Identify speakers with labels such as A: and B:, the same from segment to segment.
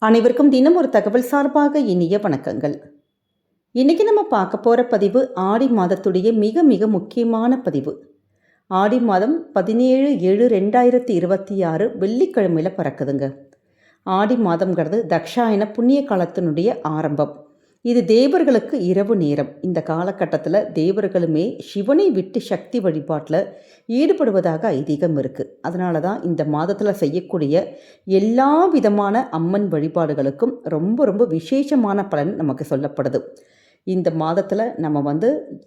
A: அனைவருக்கும் தினம் ஒரு தகவல் சார்பாக இனிய வணக்கங்கள். இன்னைக்கு நம்ம பார்க்க போகிற பதிவு ஆடி மாதத்துடைய மிக மிக முக்கியமான பதிவு. ஆடி மாதம் 17/7/2026 வெள்ளிக்கிழமையில் பிறக்குதுங்க. ஆடி மாதம்ங்கிறது தக்ஷாயன புண்ணிய காலத்தினுடைய ஆரம்பம். இது தேவர்களுக்கு இரவு நேரம். இந்த காலகட்டத்தில் தேவர்களுமே சிவனை விட்டு சக்தி வழிபாட்டில் ஈடுபடுவதாக ஐதீகம் இருக்குது. அதனால தான் இந்த மாதத்தில் செய்யக்கூடிய எல்லா விதமான அம்மன் வழிபாடுகளுக்கும் ரொம்ப ரொம்ப விசேஷமான பலன் நமக்கு சொல்லப்படுது. இந்த மாதத்தில் நம்ம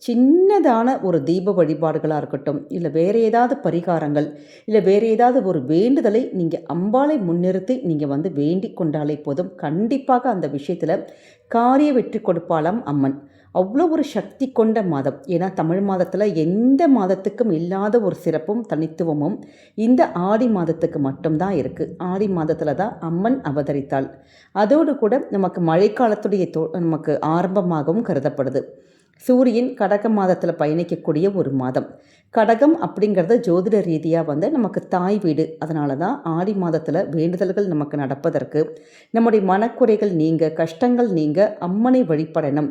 A: சின்னதான ஒரு தீப வழிபாடுகளாக இருக்கட்டும், இல்லை வேறு ஏதாவது பரிகாரங்கள், இல்லை வேறு ஏதாவது ஒரு வேண்டுதலை நீங்கள் அம்பாளை முன்னிறுத்தி நீங்கள் வேண்டிக் கொண்டாலே போதும். கண்டிப்பாக அந்த விஷயத்தில் காரிய வெற்றி கொடுப்பாளாம் அம்மன். அவ்வளோ ஒரு சக்தி கொண்ட மாதம். ஏன்னா தமிழ் மாதத்தில் எந்த மாதத்துக்கும் இல்லாத ஒரு சிறப்பும் தனித்துவமும் இந்த ஆடி மாதத்துக்கு மட்டும்தான் இருக்குது. ஆடி மாதத்தில் தான் அம்மன் அவதரித்தாள். அதோடு கூட நமக்கு மழைக்காலத்துடைய நமக்கு ஆரம்பமாகவும் கருதப்படுது. சூரியன் கடக மாதத்தில் பயணிக்கக்கூடிய ஒரு மாதம். கடகம் அப்படிங்கிறது ஜோதிட ரீதியாக நமக்கு தாய் வீடு. அதனால தான் ஆடி மாதத்தில் வேண்டுதல்கள் நமக்கு நடப்பதற்கு, நம்முடைய மனக்குறைகள் நீங்க, கஷ்டங்கள் நீங்க அம்மனை வழிபடணும்.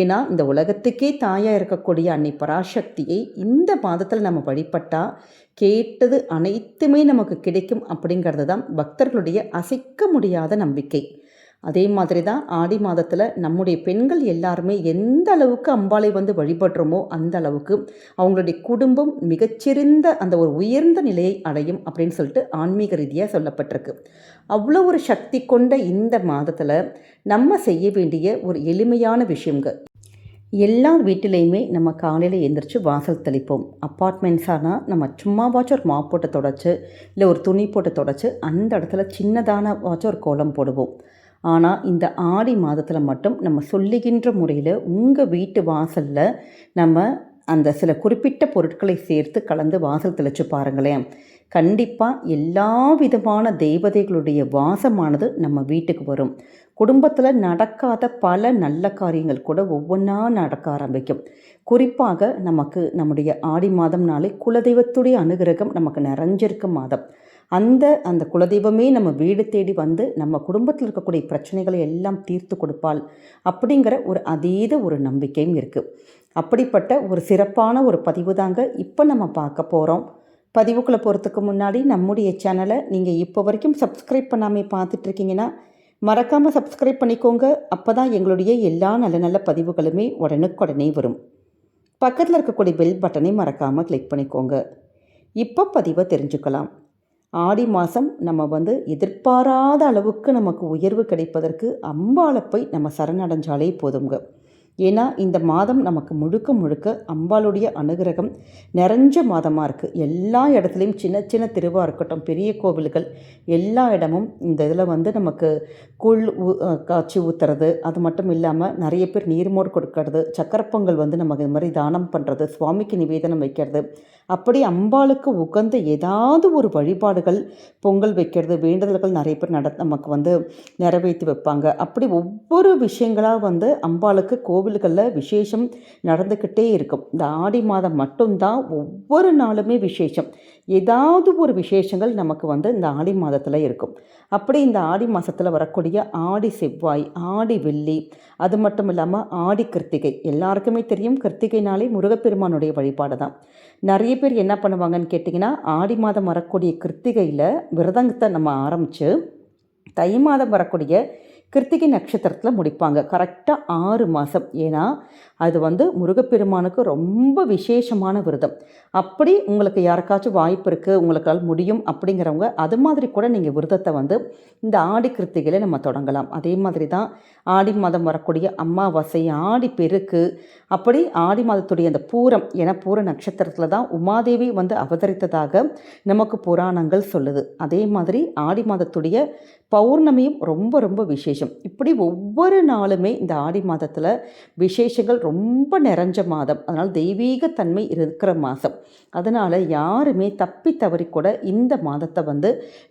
A: ஏன்னா இந்த உலகத்துக்கே தாயாக இருக்கக்கூடிய அன்னை பராசக்தியை இந்த மாதத்தில் நம்ம வழிபட்டால் கேட்டது அனைத்துமே நமக்கு கிடைக்கும் அப்படிங்கிறது தான் பக்தர்களுடைய அசைக்க முடியாத நம்பிக்கை. அதே மாதிரி தான் ஆடி மாதத்தில் நம்முடைய பெண்கள் எல்லாருமே எந்த அளவுக்கு அம்பாளை வழிபடுறோமோ அந்த அளவுக்கு அவங்களுடைய குடும்பம் மிகச்சிறந்த அந்த ஒரு உயர்ந்த நிலையை அடையும் அப்படின்னு சொல்லிட்டு ஆன்மீக ரீதியாக சொல்லப்பட்டிருக்கு. அவ்வளோ ஒரு சக்தி கொண்ட இந்த மாதத்தில் நம்ம செய்ய வேண்டிய ஒரு எளிமையான விஷயங்க. எல்லார் வீட்டிலையுமே நம்ம காலையில் எழுந்திரிச்சு வாசல் தெளிப்போம். அப்பார்ட்மெண்ட்ஸானால் நம்ம சும்மாவாச்சும் ஒரு மாப் போட்டு தொடச்சி, இல்லை ஒரு துணி போட்டு தொடச்சி அந்த இடத்துல சின்னதான வாச்சும் ஒரு கோலம் போடுவோம். ஆனால் இந்த ஆடி மாதத்தில் மட்டும் நம்ம சொல்லுகின்ற முறையில் உங்கள் வீட்டு வாசலில் நம்ம அந்த சில குறிப்பிட்ட பொருட்களை சேர்த்து கலந்து வாசல் தெளித்து பாருங்களேன். கண்டிப்பாக எல்லா விதமான தேவதைகளுடைய வாசமானது நம்ம வீட்டுக்கு வரும். குடும்பத்தில் நடக்காத பல நல்ல காரியங்கள் கூட ஒவ்வொன்றா நடக்க ஆரம்பிக்கும். குறிப்பாக நமக்கு நம்முடைய ஆடி மாதம்னாலே குலதெய்வத்துடைய அனுகிரகம் நமக்கு நிறைஞ்சிருக்க மாதம். அந்த குலதெய்வமே நம்ம வீடு தேடி நம்ம குடும்பத்தில் இருக்கக்கூடிய பிரச்சனைகளை எல்லாம் தீர்த்து கொடுப்பாள் அப்படிங்கிற ஒரு அதீத ஒரு நம்பிக்கையும் இருக்குது. அப்படிப்பட்ட ஒரு சிறப்பான ஒரு பதிவு தாங்க இப்போ நம்ம பார்க்க போகிறோம். பதிவுக்குள்ளே போகிறதுக்கு முன்னாடி நம்முடைய சேனலை நீங்கள் இப்போ வரைக்கும் சப்ஸ்கிரைப் பண்ணாமல் பார்த்துட்ருக்கீங்கன்னா மறக்காமல் சப்ஸ்கிரைப் பண்ணிக்கோங்க. அப்போ தான் எங்களுடைய எல்லா நல்ல நல்ல பதிவுகளுமே உடனுக்குடனே வரும். பக்கத்தில் இருக்கக்கூடிய பெல் பட்டனை மறக்காமல் கிளிக் பண்ணிக்கோங்க. இப்போ பதிவை தெரிஞ்சுக்கலாம். ஆடி மாதம் நம்ம எதிர்பாராத அளவுக்கு நமக்கு உயர்வு கிடைப்பதற்கு அம்பாளை போய் நம்ம சரணடைஞ்சாலே போதுங்க. ஏன்னா இந்த மாதம் நமக்கு முழுக்க முழுக்க அம்பாளுடைய அனுகிரகம் நிறைஞ்ச மாதமாக இருக்குது. எல்லா இடத்துலையும் சின்ன சின்ன திருவாக இருக்கட்டும், பெரிய கோவில்கள் எல்லா இடமும் இந்த இதில் நமக்கு கூழ் காய்ச்சி ஊற்றுறது, அது மட்டும் இல்லாமல் நிறைய பேர் நீர்மோடு கொடுக்கறது, சக்கரை பொங்கல் நமக்கு இது மாதிரி தானம் பண்ணுறது, சுவாமிக்கு நிவேதனம் வைக்கிறது, அப்படி அம்பாளுக்கு உகந்த ஏதாவது ஒரு வழிபாடுகள், பொங்கல் வைக்கிறது, வேண்டுதல்கள் நிறைய பேர் நமக்கு நிறைவேற்றி வைப்பாங்க. அப்படி ஒவ்வொரு விஷயங்களாக அம்பாளுக்கு கோவில்களில் விசேஷம் நடந்துக்கிட்டே இருக்கும். இந்த ஆடி மாதம் மட்டும்தான் ஒவ்வொரு நாளுமே விசேஷம். ஏதாவது ஒரு விசேஷங்கள் நமக்கு இந்த ஆடி மாதத்தில் இருக்கும். அப்படி இந்த ஆடி மாதத்தில் வரக்கூடிய ஆடி செவ்வாய், ஆடி வெள்ளி, அது மட்டும் இல்லாமல் ஆடி கிருத்திகை, எல்லாருக்குமே தெரியும் கிருத்திகைனாலே முருகப்பெருமானுடைய வழிபாடு தான். நிறைய பேர் என்ன பண்ணுவாங்கன்னு கேட்டிங்கன்னா, ஆடி மாதம் வரக்கூடிய கிருத்திகையில் விரதத்தை நம்ம ஆரம்பித்து தை மாதம் வரக்கூடிய கிருத்திகை நட்சத்திரத்தில் முடிப்பாங்க. கரெக்டாக 6 மாதம். ஏன்னா அது முருகப்பெருமானுக்கு ரொம்ப விசேஷமான விரதம். அப்படி உங்களுக்கு யாருக்காச்சும் வாய்ப்பு இருக்குது, உங்களுக்கால் முடியும் அப்படிங்கிறவங்க அது மாதிரி கூட நீங்கள் விரதத்தை இந்த ஆடி கிருத்திகையில் நம்ம தொடங்கலாம். அதே மாதிரி தான் ஆடி மாதம் வரக்கூடிய அமாவாசை, ஆடி பெருக்கு, அப்படி ஆடி மாதத்துடைய அந்த பூரம், ஏன்னா பூர நட்சத்திரத்தில் தான் உமாதேவி அவதரித்ததாக நமக்கு புராணங்கள் சொல்லுது. அதே மாதிரி ஆடி மாதத்துடைய பௌர்ணமியும் ரொம்ப ரொம்ப விசேஷம். இப்படி ஒவ்வொரு நாளுமே இந்த ஆடி மாதத்தில் விசேஷங்கள் ரொம்ப நிறைஞ்ச மாதம். அதனால் தெய்வீக தன்மை இருக்கிற மாதம். அதனால் யாருமே தப்பி தவறி கூட இந்த மாதத்தை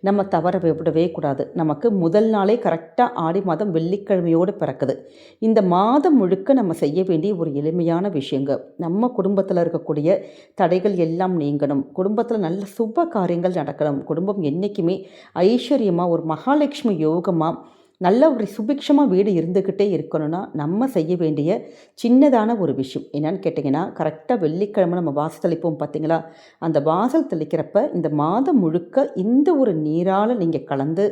A: நம்ம தவற விடவே கூடாது. நமக்கு முதல் நாளே கரெக்டாக ஆடி மாதம் வெள்ளிக்கிழமையோடு பிறக்குது. இந்த மாதம் முழுக்க நம்ம செய்ய வேண்டிய ஒரு எளிமையான விஷயங்க. நம்ம குடும்பத்தில் இருக்கக்கூடிய தடைகள் எல்லாம் நீங்கணும், குடும்பத்தில் நல்ல சுப காரியங்கள் நடக்கணும், குடும்பம் என்றைக்குமே ஐஸ்வர்யமாக ஒரு மகாலட்சுமி யோகமாக நல்ல ஒரு சுபிக்ஷமாக வீடு இருந்துக்கிட்டே இருக்கணும்னா நம்ம செய்ய வேண்டிய சின்னதான ஒரு விஷயம் என்னன்னு கேட்டிங்கன்னா, கரெக்டாக வெள்ளிக்கிழமை நம்ம வாசல் தெளிப்போம் பார்த்தீங்களா, அந்த வாசல் தெளிக்கிறப்ப இந்த மாதம் முழுக்க இந்த ஒரு நீரால் நீங்கள் கலந்து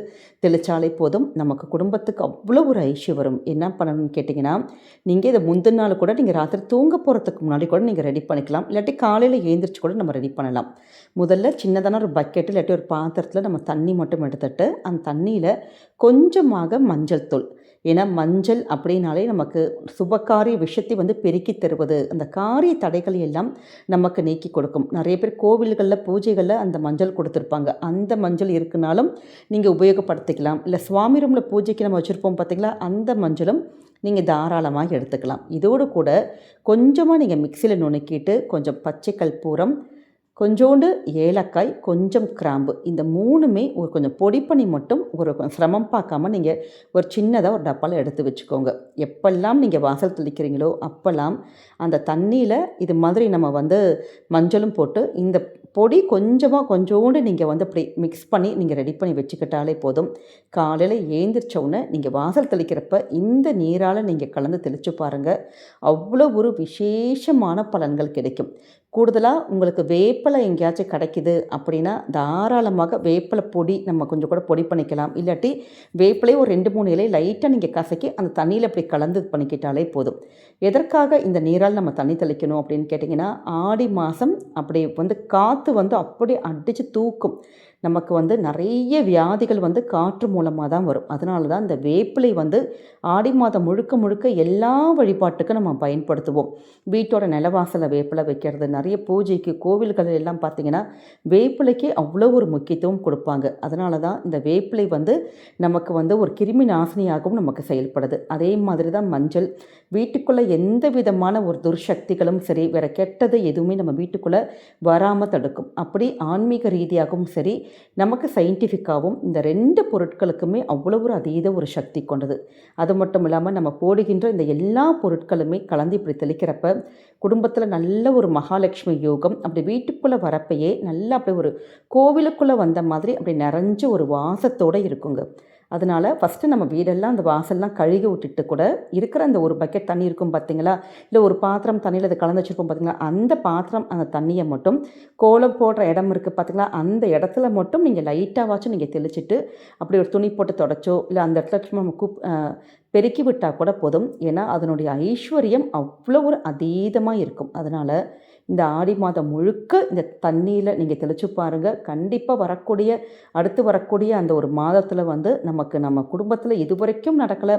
A: தெளித்தாலே போதும், நமக்கு குடும்பத்துக்கு அவ்வளோ ஒரு ஐஸ்வர்யம் வரும். என்ன பண்ணணும்னு கேட்டிங்கன்னா, நீங்கள் இதை முந்தின நாள் கூட நீங்கள் ராத்திரி தூங்க போகிறதுக்கு முன்னாடி கூட நீங்கள் ரெடி பண்ணிக்கலாம். இல்லாட்டி காலையில் எழுந்திரிச்சு கூட நம்ம ரெடி பண்ணலாம். முதல்ல சின்னதான ஒரு பக்கெட்டு இல்லாட்டி ஒரு பாத்திரத்தில் நம்ம தண்ணி மட்டும் எடுத்துட்டு அந்த தண்ணியில் கொஞ்சமாக மஞ்சள் தூள், ஏன்னா மஞ்சள் அப்படின்னாலே நமக்கு சுபகாரிய விஷயத்தை வந்து பெருக்கி தருவது, அந்த காரிய தடைகளை எல்லாம் நமக்கு நீக்கி கொடுக்கும். நிறைய பேர் கோவில்களில் பூஜைகளில் அந்த மஞ்சள் கொடுத்துருப்பாங்க. அந்த மஞ்சள் இருக்குனாலும் நீங்கள் உபயோகப்படுத்திக்கலாம். இல்லை சுவாமி ரூமில் பூஜைக்கு நம்ம வச்சுருப்போம் பார்த்திங்களா, அந்த மஞ்சளும் நீங்கள் தாராளமாக எடுத்துக்கலாம். இதோடு கூட கொஞ்சமாக நீங்கள் மிக்சியில் நுணுக்கிட்டு கொஞ்சம் பச்சை கற்பூரம், கொஞ்சோண்டு ஏலக்காய், கொஞ்சம் கிராம்பு, இந்த 3மே ஒரு கொஞ்சம் பொடி பண்ணி மட்டும் ஒரு சிரமம் பார்க்காம நீங்கள் ஒரு சின்னதாக ஒரு டப்பாவில் எடுத்து வச்சுக்கோங்க. எப்பெல்லாம் நீங்கள் வாசல் தெளிக்கிறீங்களோ அப்போல்லாம் அந்த தண்ணியில் இது மாதிரி நம்ம வந்து மஞ்சளும் போட்டு இந்த பொடி கொஞ்சோண்டு நீங்கள் வந்து அப்படி மிக்ஸ் பண்ணி நீங்கள் ரெடி பண்ணி வச்சுக்கிட்டாலே போதும். காலையில் ஏந்திரிச்சோடனே நீங்கள் வாசல் தெளிக்கிறப்ப இந்த நீரால் நீங்கள் கலந்து தெளித்து பாருங்கள். அவ்வளோ ஒரு விசேஷமான பலன்கள் கிடைக்கும். கூடுதலாக உங்களுக்கு வேப்பிலை எங்கேயாச்சும் கிடைக்கிது அப்படின்னா தாராளமாக வேப்பிலை பொடி நம்ம கொஞ்சம் கூட பொடி பண்ணிக்கலாம். இல்லாட்டி வேப்பிலை ஒரு 2-3 இலை லைட்டாக நீங்கள் கசக்கி அந்த தண்ணியில் அப்படி கலந்து பண்ணிக்கிட்டாலே போதும். எதற்காக இந்த நீரால் நம்ம தண்ணி தெளிக்கணும் அப்படின்னு கேட்டிங்கன்னா, ஆடி மாதம் அப்படி வந்து காற்று வந்து அப்படி அடித்து தூக்கும். நமக்கு வந்து நிறைய வியாதிகள் வந்து காற்று மூலமாக தான் வரும். அதனால தான் இந்த வேப்பிலை வந்து ஆடி மாதம் முழுக்க எல்லா வழிபாட்டுக்கும் நம்ம பயன்படுத்துவோம். வீட்டோட நிலவாசலை வேப்பிலை வைக்கிறது, நிறைய பூஜைக்கு கோவில்கள் எல்லாம் பார்த்திங்கன்னா வேப்பிலைக்கு அவ்வளோ ஒரு முக்கியத்துவம் கொடுப்பாங்க. அதனால தான் இந்த வேப்பிலை வந்து நமக்கு வந்து ஒரு கிருமி நாசினியாகவும் நமக்கு செயல்படுது. அதே மாதிரி தான் மஞ்சள். வீட்டுக்குள்ளே எந்த விதமான ஒரு துர்சக்திகளும் சரி, வேறு கெட்டது எதுவுமே நம்ம வீட்டுக்குள்ளே வராமல் தடுக்கும். அப்படி ஆன்மீக ரீதியாகவும் சரி, நமக்கு சயின்டிஃபிக்காகவும் இந்த 2 பொருட்களுக்குமே அவ்வளோ ஒரு அதீத ஒரு சக்தி கொண்டது. அது மட்டும் இல்லாமல் நம்ம போடுகின்ற இந்த எல்லா பொருட்களுமே கலந்து இப்படி தெளிக்கிறப்ப குடும்பத்தில் நல்ல ஒரு மகாலட்சுமி யோகம் அப்படி வீட்டுக்குள்ளே வரப்பையே நல்லா அப்படி ஒரு கோவிலுக்குள்ளே வந்த மாதிரி அப்படி நிறைஞ்ச ஒரு வாசத்தோடு இருக்குங்க. அதனால் ஃபஸ்ட்டு நம்ம வீடெல்லாம் அந்த வாசல்லாம் கழுகி விட்டுட்டு கூட இருக்கிற அந்த ஒரு பக்கெட் தண்ணி இருக்கும் பார்த்திங்களா, இல்லை ஒரு பாத்திரம் தண்ணியில் அதை கலந்து வச்சுருப்போம் பார்த்திங்களா, அந்த பாத்திரம் அந்த தண்ணியை மட்டும் கோலம் போடுற இடம் இருக்குது பார்த்திங்களா, அந்த இடத்துல மட்டும் நீங்கள் லைட்டாகவாச்சும் நீங்கள் தெளிச்சிட்டு அப்படி ஒரு துணி போட்டு தொடச்சோ இல்லை அந்த இடத்துல நம்ம பெருக்கி விட்டால் கூட போதும். ஏன்னா அதனுடைய ஐஸ்வர்யம் அவ்வளோ ஒரு அதீதமாக இருக்கும். அதனால் இந்த ஆடி மாதம் முழுக்க இந்த தண்ணியில் நீங்கள் தெளித்து பாருங்கள். கண்டிப்பாக அடுத்து வரக்கூடிய அந்த ஒரு மாதத்தில் வந்து நம்ம குடும்பத்தில் இதுவரைக்கும் நடக்கலை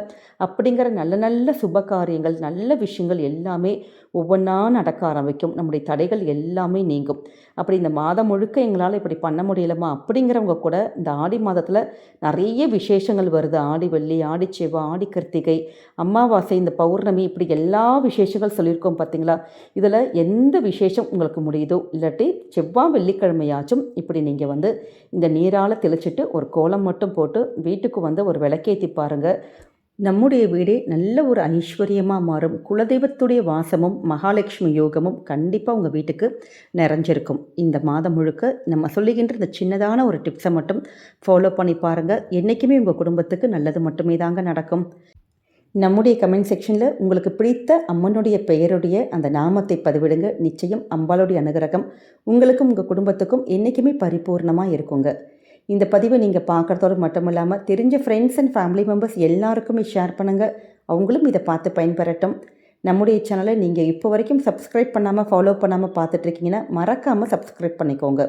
A: அப்படிங்கிற நல்ல சுப காரியங்கள், நல்ல விஷயங்கள் எல்லாமே ஒவ்வொன்றா நடக்க ஆரம்பிக்கும். நம்முடைய தடைகள் எல்லாமே நீங்கும். அப்படி இந்த மாதம் முழுக்க எங்களால் இப்படி பண்ண முடியலமா அப்படிங்கிறவங்க கூட இந்த ஆடி மாதத்தில் நிறைய விசேஷங்கள் வருது. ஆடி வெள்ளி, ஆடி செவ்வாய், ஆடி கிருத்திகை, அமாவாசை, இந்த பௌர்ணமி, இப்படி எல்லா விசேஷங்கள் சொல்லியிருக்கோம் பார்த்திங்களா. இதில் எந்த விசேஷம் உங்களுக்கு முடியுதோ இல்லாட்டி செவ்வாய் வெள்ளிக்கிழமையாச்சும் இப்படி நீங்கள் வந்து இந்த நீரால் தெளிச்சிட்டு ஒரு கோலம் மட்டும் போட்டு வீட்டுக்கு வந்து ஒரு விளக்கேற்றி பாருங்கள். நம்முடைய வீடே நல்ல ஒரு ஐஸ்வர்யமாக மாறும். குலதெய்வத்துடைய வாசமும் மகாலட்சுமி யோகமும் கண்டிப்பாக உங்கள் வீட்டுக்கு நிறைஞ்சிருக்கும். இந்த மாதம் முழுக்க நம்ம சொல்லுகின்ற இந்த சின்னதான ஒரு டிப்ஸை மட்டும் ஃபாலோ பண்ணி பாருங்கள். என்றைக்குமே உங்கள் குடும்பத்துக்கு நல்லது மட்டுமே தாங்க நடக்கும். நம்முடைய கமெண்ட் செக்ஷனில் உங்களுக்கு பிடித்த அம்மனுடைய பெயருடைய அந்த நாமத்தை பதிவிடுங்க. நிச்சயம் அம்பாளுடைய அனுகிரகம் உங்களுக்கும் உங்கள் குடும்பத்துக்கும் என்றைக்குமே பரிபூர்ணமாக இருக்குங்க. இந்த பதிவை நீங்கள் பார்க்குறதோடு மட்டும் இல்லாமல் தெரிஞ்ச ஃப்ரெண்ட்ஸ் அண்ட் ஃபேமிலி மெம்பர்ஸ் எல்லாருக்குமே ஷேர் பண்ணுங்கள். அவங்களும் இதை பார்த்து பயன்பெறட்டும். நம்முடைய சேனலை நீங்கள் இப்போ வரைக்கும் சப்ஸ்கிரைப் பண்ணாமல் ஃபாலோ பண்ணாமல் பார்த்துட்ருக்கீங்கன்னா மறக்காமல் சப்ஸ்கிரைப் பண்ணிக்கோங்க.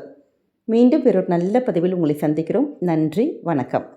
A: மீண்டும் ஒரு நல்ல பதிவில் உங்களை சந்திக்கிறோம். நன்றி, வணக்கம்.